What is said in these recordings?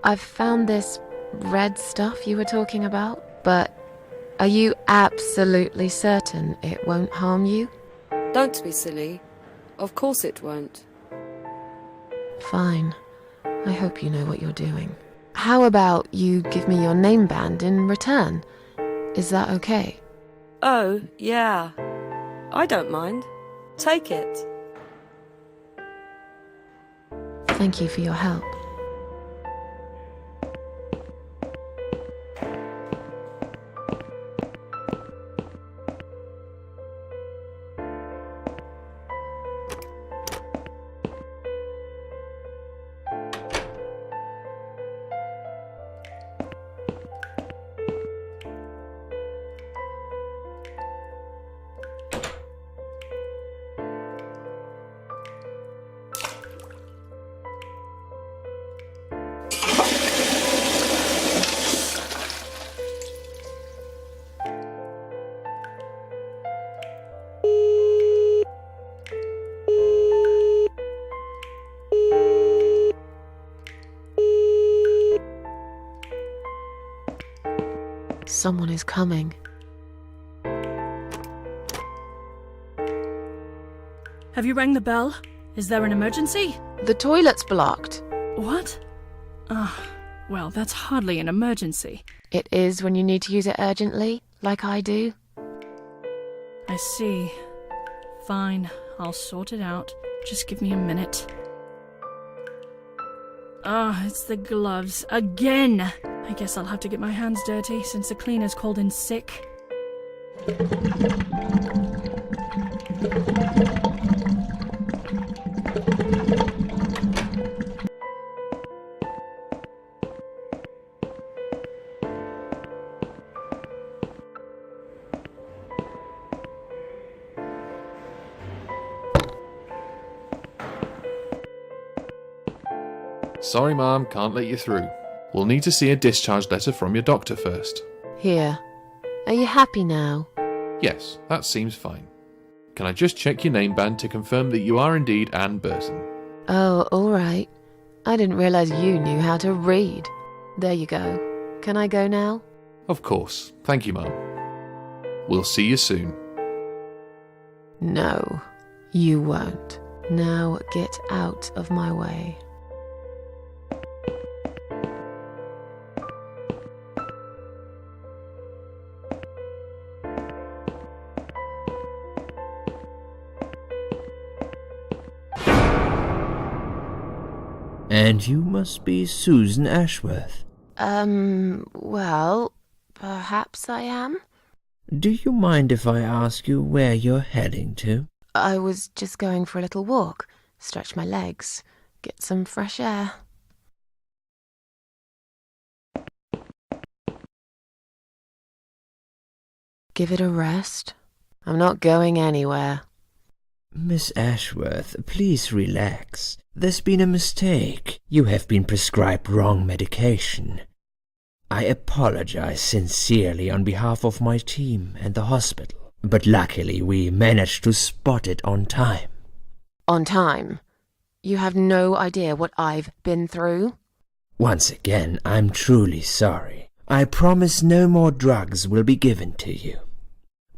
I've found this red stuff you were talking about, but are you absolutely certain it won't harm you? Don't be silly. Of course it won't. Fine. I hope you know what you're doing. How about you give me your name band in return? Is that okay? Oh, yeah. I don't mind. Take it. Thank you for your help. Someone is coming. Have you rang the bell? Is there an emergency? The toilet's blocked. What? Well, that's hardly an emergency. It is when you need to use it urgently, like I do. I see. Fine, I'll sort it out. Just give me a minute. It's the gloves. Again! I guess I'll have to get my hands dirty since the cleaner's called in sick. Sorry, Mom, can't let you through. We'll need to see a discharge letter from your doctor first. Here. Are you happy now? Yes, that seems fine. Can I just check your name band to confirm that you are indeed Anne Burton? Oh, all right. I didn't realize you knew how to read. There you go. Can I go now? Of course. Thank you, Mom. We'll see you soon. No, you won't. Now get out of my way. And you must be Susan Ashworth. Well, perhaps I am. Do you mind if I ask you where you're heading to? I was just going for a little walk, stretch my legs, get some fresh air. Give it a rest. I'm not going anywhere. Miss Ashworth, please relax. There's been a mistake. You have been prescribed wrong medication. I apologize sincerely on behalf of my team and the hospital, but luckily we managed to spot it on time. On time? You have no idea what I've been through? Once again, I'm truly sorry. I promise no more drugs will be given to you.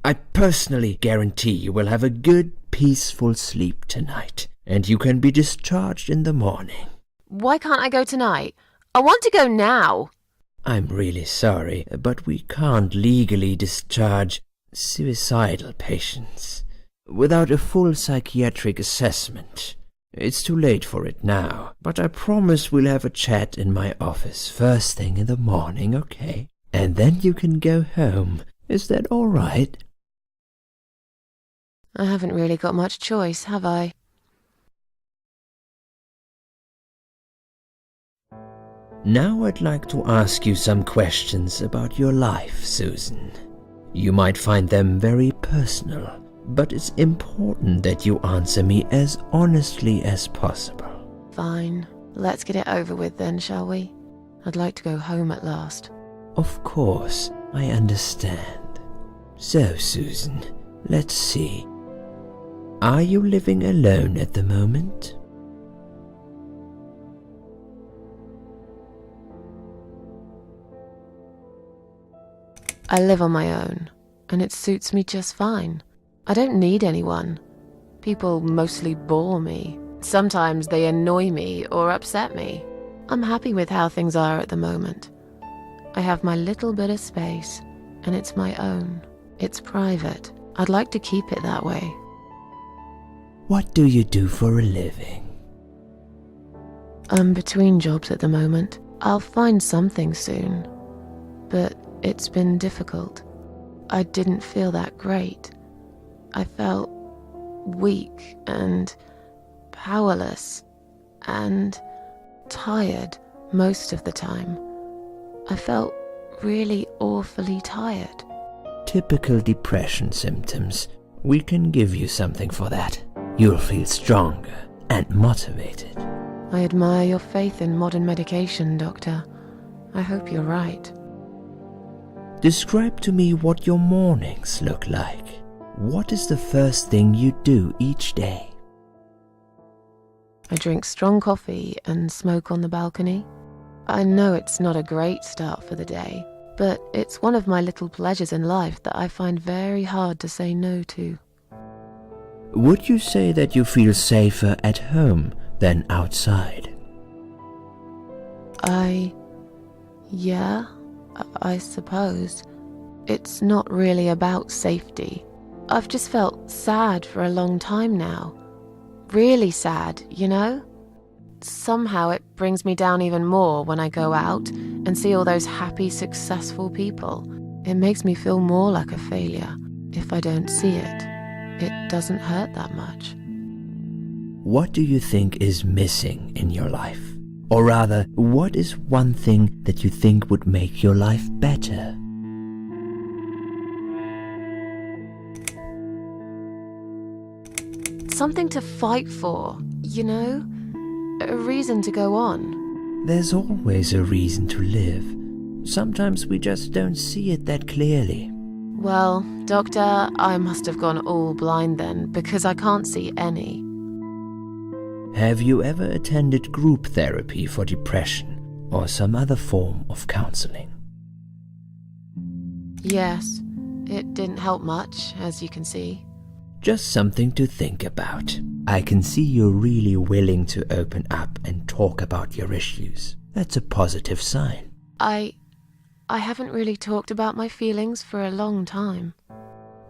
I personally guarantee you will have a good, peaceful sleep tonight, and you can be discharged in the morning. Why can't I go tonight? I want to go now. I'm really sorry, but we can't legally discharge suicidal patients without a full psychiatric assessment. It's too late for it now, but I promise we'll have a chat in my office first thing in the morning, okay? And then you can go home. Is that all right? I haven't really got much choice, have I? Now I'd like to ask you some questions about your life, Susan. You might find them very personal, but it's important that you answer me as honestly as possible. Fine. Let's get it over with then, shall we? I'd like to go home at last. Of course, I understand. So, Susan, let's see. Are you living alone at the moment? I live on my own, and it suits me just fine. I don't need anyone. People mostly bore me. Sometimes they annoy me or upset me. I'm happy with how things are at the moment. I have my little bit of space, and it's my own. It's private. I'd like to keep it that way. What do you do for a living? I'm between jobs at the moment. I'll find something soon. But it's been difficult. I didn't feel that great. I felt weak and powerless and tired most of the time. I felt really awfully tired. Typical depression symptoms. We can give you something for that. You'll feel stronger and motivated. I admire your faith in modern medication, Doctor. I hope you're right. Describe to me what your mornings look like. What is the first thing you do each day? I drink strong coffee and smoke on the balcony. I know it's not a great start for the day, but it's one of my little pleasures in life that I find very hard to say no to. Would you say that you feel safer at home than outside? Yeah, I suppose. It's not really about safety. I've just felt sad for a long time now. Really sad, you know? Somehow it brings me down even more when I go out and see all those happy, successful people. It makes me feel more like a failure. If I don't see it, it doesn't hurt that much. What do you think is missing in your life? Or rather, what is one thing that you think would make your life better? Something to fight for, you know? A reason to go on. There's always a reason to live. Sometimes we just don't see it that clearly. Well, Doctor, I must have gone all blind then, because I can't see any. Have you ever attended group therapy for depression or some other form of counseling? Yes, it didn't help much, as you can see. Just something to think about. I can see you're really willing to open up and talk about your issues. That's a positive sign. I haven't really talked about my feelings for a long time.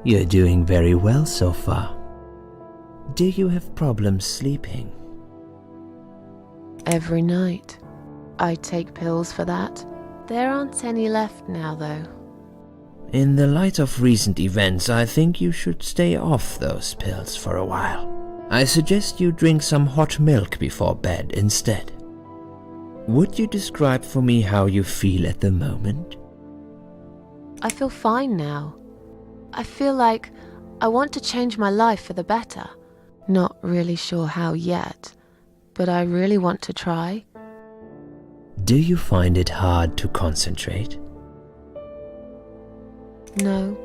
You're doing very well so far. Do you have problems sleeping? Every night. I take pills for that. There aren't any left now, though. In the light of recent events, I think you should stay off those pills for a while. I suggest you drink some hot milk before bed instead. Would you describe for me how you feel at the moment? I feel fine now. I feel like I want to change my life for the better. Not really sure how yet, but I really want to try. Do you find it hard to concentrate? No,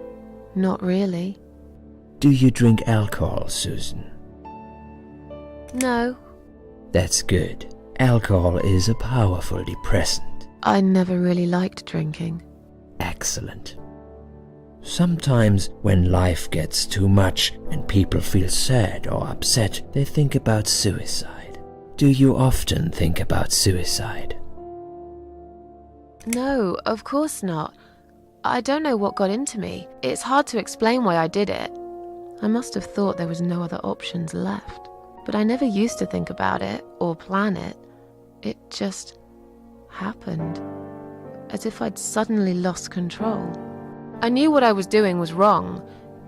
not really. Do you drink alcohol, Susan? No, That's good. Alcohol is a powerful depressant. I never really liked drinking. Excellent. Sometimes when life gets too much and people feel sad or upset, they think about suicide. Do you often think about suicide? No, of course not. I don't know what got into me. It's hard to explain why I did it. I must have thought there was no other options left. But I never used to think about it or plan it. It just happened. As if I'd suddenly lost control. I knew what I was doing was wrong,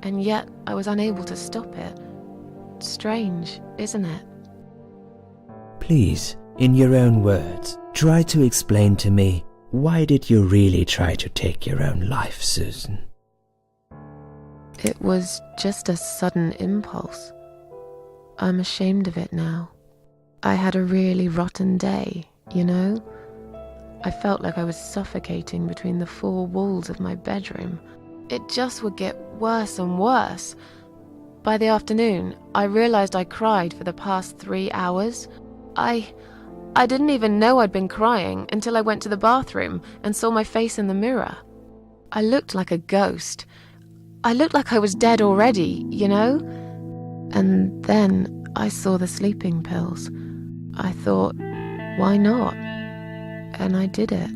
and yet I was unable to stop it. Strange, isn't it? Please, in your own words, try to explain to me, why did you really try to take your own life, Susan? It was just a sudden impulse. I'm ashamed of it now. I had a really rotten day, you know? I felt like I was suffocating between the four walls of my bedroom. It just would get worse and worse. By the afternoon, I realized I cried for the past 3 hours. I didn't even know I'd been crying until I went to the bathroom and saw my face in the mirror. I looked like a ghost. I looked like I was dead already, you know? And then I saw the sleeping pills. I thought, why not? And I did it.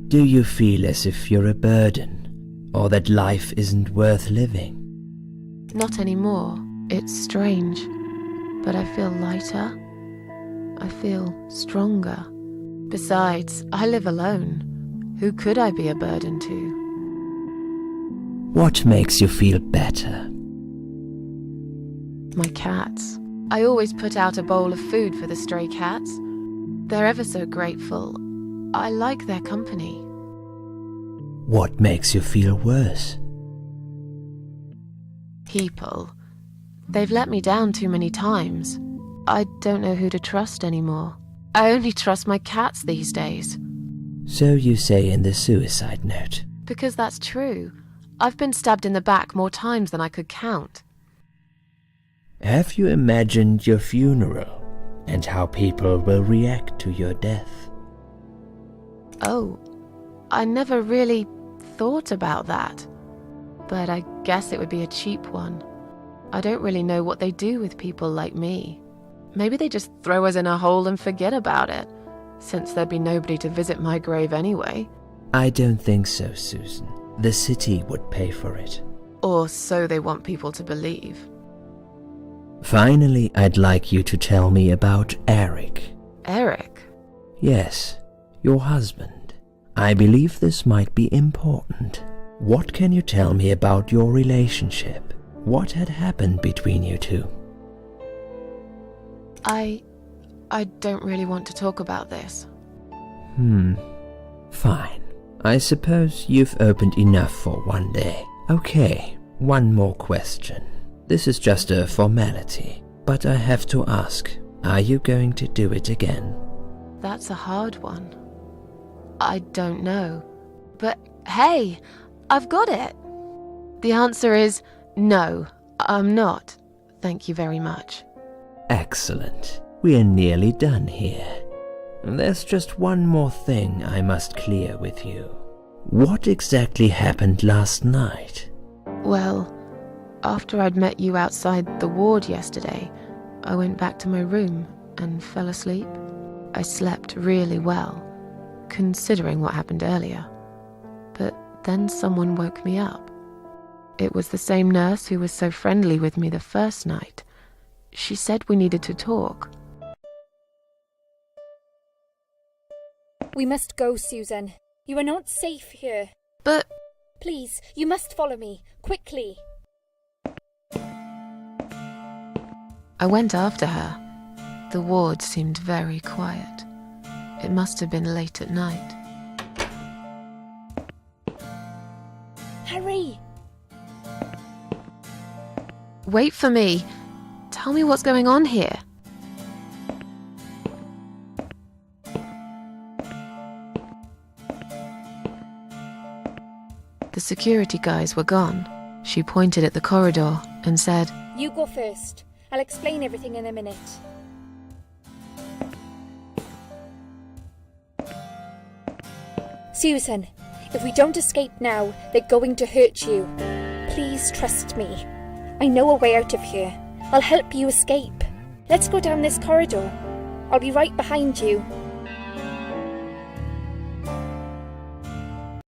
Do you feel as if you're a burden, or that life isn't worth living? Not anymore. It's strange. But I feel lighter. I feel stronger. Besides, I live alone. Who could I be a burden to? What makes you feel better? My cats. I always put out a bowl of food for the stray cats. They're ever so grateful. I like their company. What makes you feel worse? People. They've let me down too many times. I don't know who to trust anymore. I only trust my cats these days. So you say in the suicide note. Because that's true. I've been stabbed in the back more times than I could count. Have you imagined your funeral and how people will react to your death? Oh, I never really thought about that. But I guess it would be a cheap one. I don't really know what they do with people like me. Maybe they just throw us in a hole and forget about it, since there'd be nobody to visit my grave anyway. I don't think so, Susan. The city would pay for it. Or so they want people to believe. Finally, I'd like you to tell me about Eric. Eric? Yes, your husband. I believe this might be important. What can you tell me about your relationship? What had happened between you two? I don't really want to talk about this. Fine. I suppose you've opened enough for one day. Okay, one more question. This is just a formality, but I have to ask, are you going to do it again? That's a hard one. I don't know. But hey, I've got it. The answer is no, I'm not. Thank you very much. Excellent. We're nearly done here. There's just one more thing I must clear with you. What exactly happened last night? Well, after I'd met you outside the ward yesterday, I went back to my room and fell asleep. I slept really well, considering what happened earlier. But then someone woke me up. It was the same nurse who was so friendly with me the first night. She said we needed to talk. We must go, Susan. You are not safe here. But Please, you must follow me, quickly. I went after her. The ward seemed very quiet. It must have been late at night. Hurry! Wait for me. Tell me what's going on here. The security guys were gone. She pointed at the corridor and said, You go first. I'll explain everything in a minute. Susan, if we don't escape now, they're going to hurt you. Please trust me. I know a way out of here. I'll help you escape. Let's go down this corridor. I'll be right behind you.